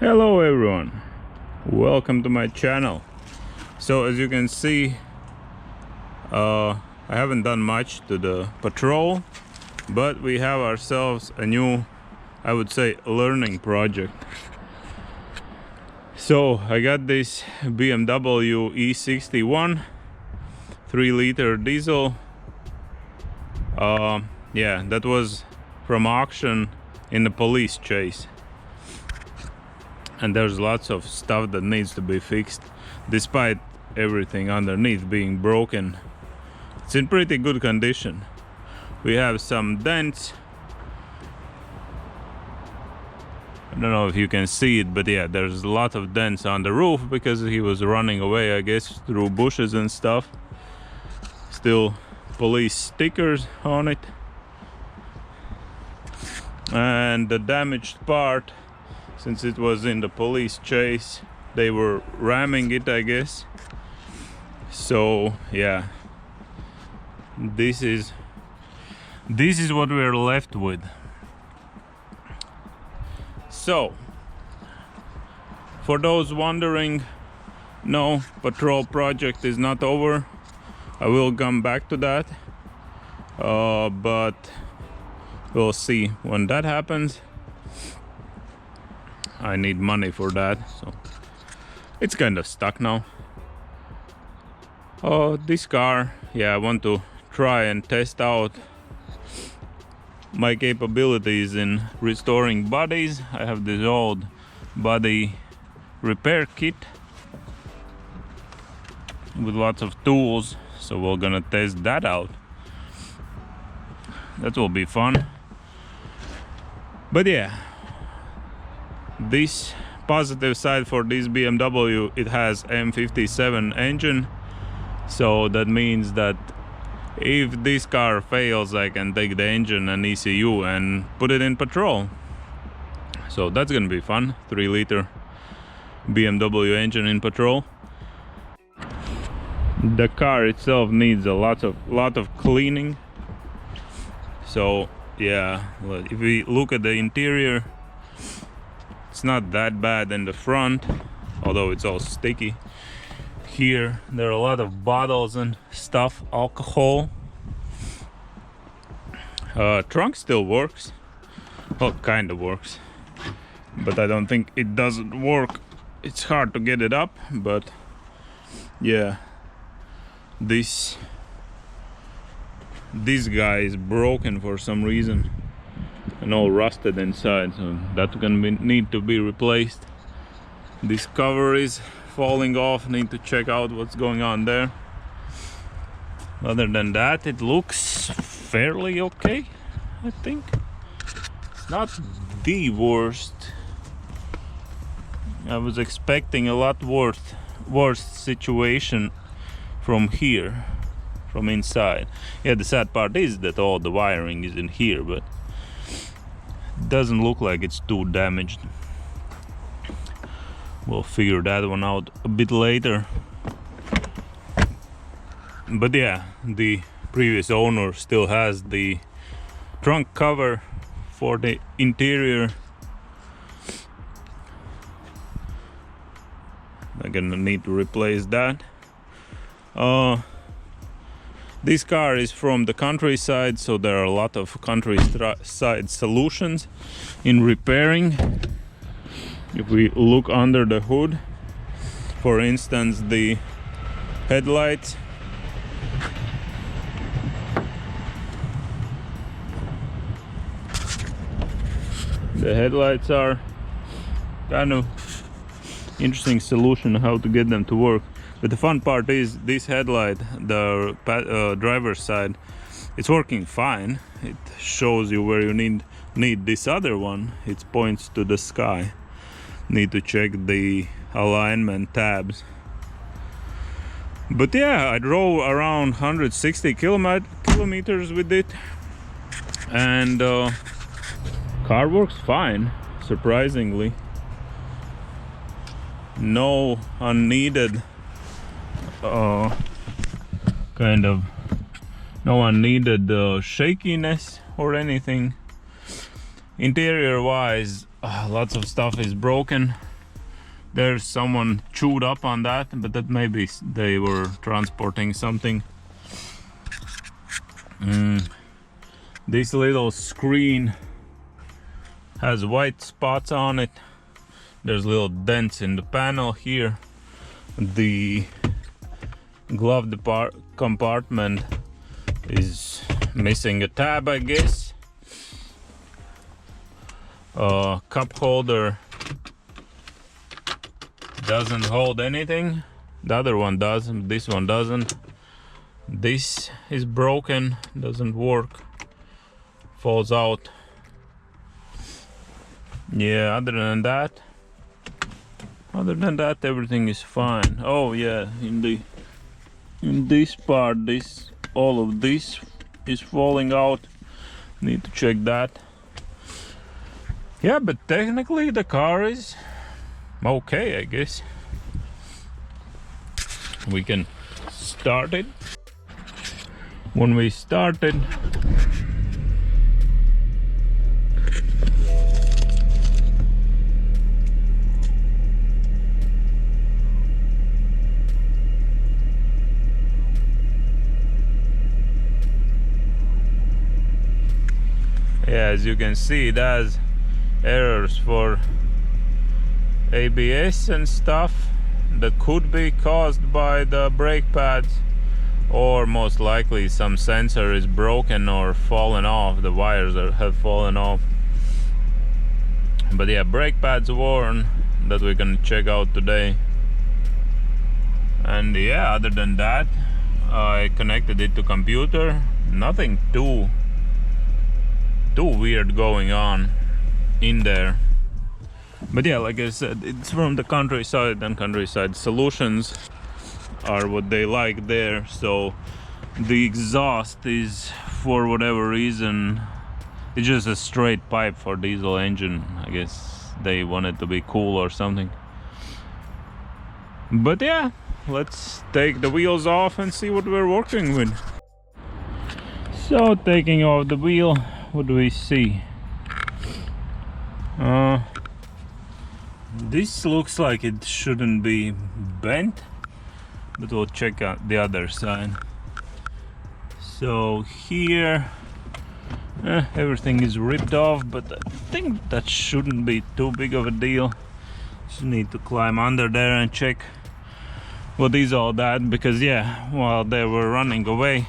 Hello everyone, welcome to my channel. So as you can see, I haven't done much to the patrol, but we have ourselves a new, I would say, learning project. So I got this BMW E61 3-liter diesel. Yeah, that was from auction in the police chase. And there's lots of stuff that needs to be fixed, despite everything underneath being broken. It's in pretty good condition. We have some dents. I don't know if you can see it, but yeah, there's a lot of dents on the roof because he was running away, I guess, through bushes and stuff. Still police stickers on it. And the damaged part, since it was in the police chase, they were ramming it, I guess. So yeah, this is what we're left with. So for those wondering, no, patrol project is not over. I will come back to that, but we'll see when that happens. I need money for that, so it's kind of stuck now. This car, yeah, I want to try and test out my capabilities in restoring bodies. I have this old body repair kit with lots of tools, so we're gonna test that out. That will be fun. But yeah, this positive side for this BMW, it has M57 engine, so that means that if this car fails, I can take the engine and ECU and put it in patrol. So that's gonna be fun. 3-liter BMW engine in patrol. The car itself needs a lot of cleaning. So yeah, if we look at the interior, it's not that bad in the front, although it's all sticky. Here there are a lot of bottles and stuff, alcohol. Trunk still works. Well, kind of works, but I don't think it doesn't work. It's hard to get it up, but yeah, this guy is broken for some reason and all rusted inside, so that's gonna need to be replaced. This cover is falling off, need to check out what's going on there. Other than that, it looks fairly okay, I think. It's not the worst. I was expecting a lot worse situation from here, from inside. Yeah, the sad part is that all the wiring is in here, but it doesn't look like it's too damaged. We'll figure that one out a bit later. But yeah, the previous owner still has the trunk cover for the interior. I'm gonna need to replace that. This car is from the countryside, so there are a lot of countryside solutions in repairing. If we look under the hood, for instance, the headlights. The headlights are kind of interesting solution how to get them to work. But the fun part is this headlight, the driver's side, it's working fine. It shows you where you need this other one. It points to the sky. Need to check the alignment tabs. But yeah, I drove around 160 kilometers with it, and car works fine, surprisingly. No unneeded shakiness or anything. Interior wise, lots of stuff is broken. there's someone chewed up on that, but that maybe they were transporting something. This little screen has white spots on it. There's little dents in the panel here. The glove compartment is missing a tab, I guess. Cup holder doesn't hold anything. The other one does, this one doesn't. This is broken, doesn't work, falls out. Yeah, other than that everything is fine. Oh yeah, in this part, all of this is falling out. Need to check that. Yeah, but technically the car is okay, I guess. We can start it. When we started, yeah, as you can see, it has errors for ABS and stuff that could be caused by the brake pads, or most likely some sensor is broken or fallen off. The wires have fallen off. But yeah, brake pads worn, that we're gonna check out today. And yeah, other than that, I connected it to computer. Nothing too weird going on in there. But yeah, like I said, it's from the countryside, and countryside solutions are what they like there. So the exhaust is, for whatever reason, it's just a straight pipe for diesel engine. I guess they want it to be cool or something. But yeah, let's take the wheels off and see what we're working with. So taking off the wheel, what do we see? This looks like it shouldn't be bent, but we'll check out the other side. So here everything is ripped off, but I think that shouldn't be too big of a deal. Just need to climb under there and check what is all that, because yeah, while they were running away,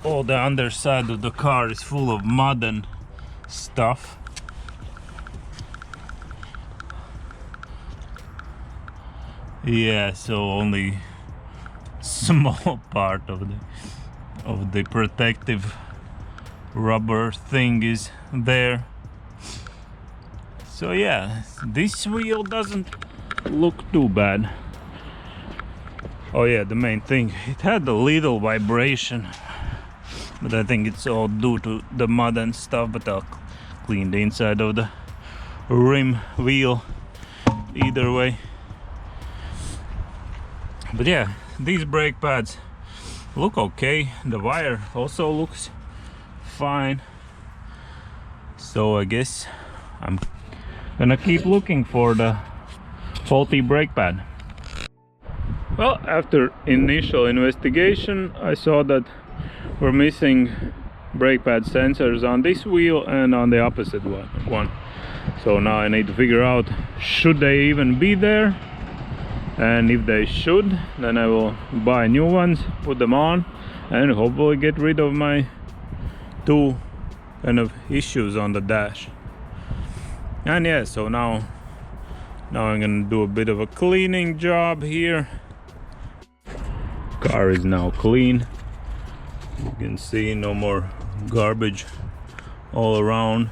all the underside of the car is full of mud and stuff. Yeah, so only small part of the protective rubber thing is there. So yeah, this wheel doesn't look too bad. Oh yeah, the main thing, it had a little vibration, but I think it's all due to the mud and stuff. But I'll clean the inside of the rim wheel either way. But yeah, these brake pads look okay. The wire also looks fine. So I guess I'm gonna keep looking for the faulty brake pad. Well, after initial investigation, I saw that we're missing brake pad sensors on this wheel and on the opposite one. So now I need to figure out, should they even be there? And if they should, then I will buy new ones, put them on, and hopefully get rid of my two kind of issues on the dash. And yeah, so now I'm gonna do a bit of a cleaning job here. Car is now clean. You can see no more garbage all around.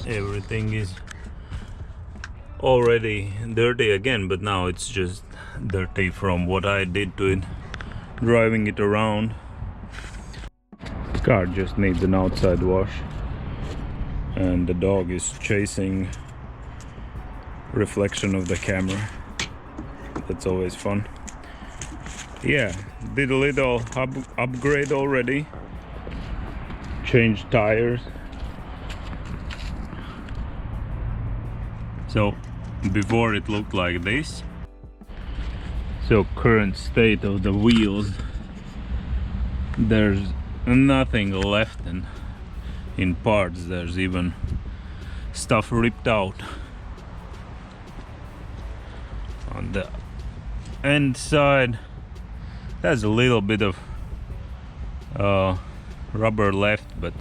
Everything is already dirty again, but now it's just dirty from what I did to it, driving it around. Car just needs an outside wash, and the dog is chasing reflection of the camera. That's always fun. Yeah, did a little upgrade already. change tires. So before it looked like this. So current state of the wheels, there's nothing left in parts. There's even stuff ripped out on the end side. There's a little bit of rubber left, but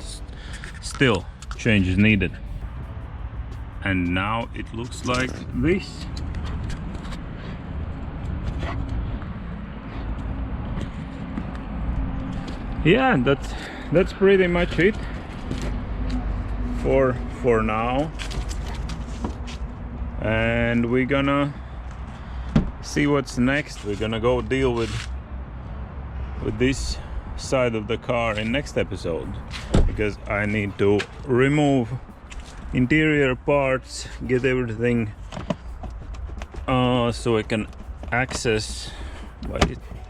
still change is needed. And now it looks like this. Yeah, that's pretty much it for now, and we're gonna see what's next. We're gonna go deal with this side of the car in next episode, because I need to remove interior parts, get everything so I can access. Why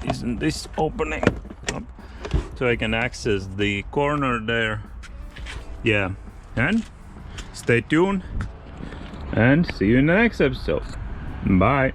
isn't this opening up? So I can access the corner there. Yeah, and stay tuned and see you in the next episode. Bye.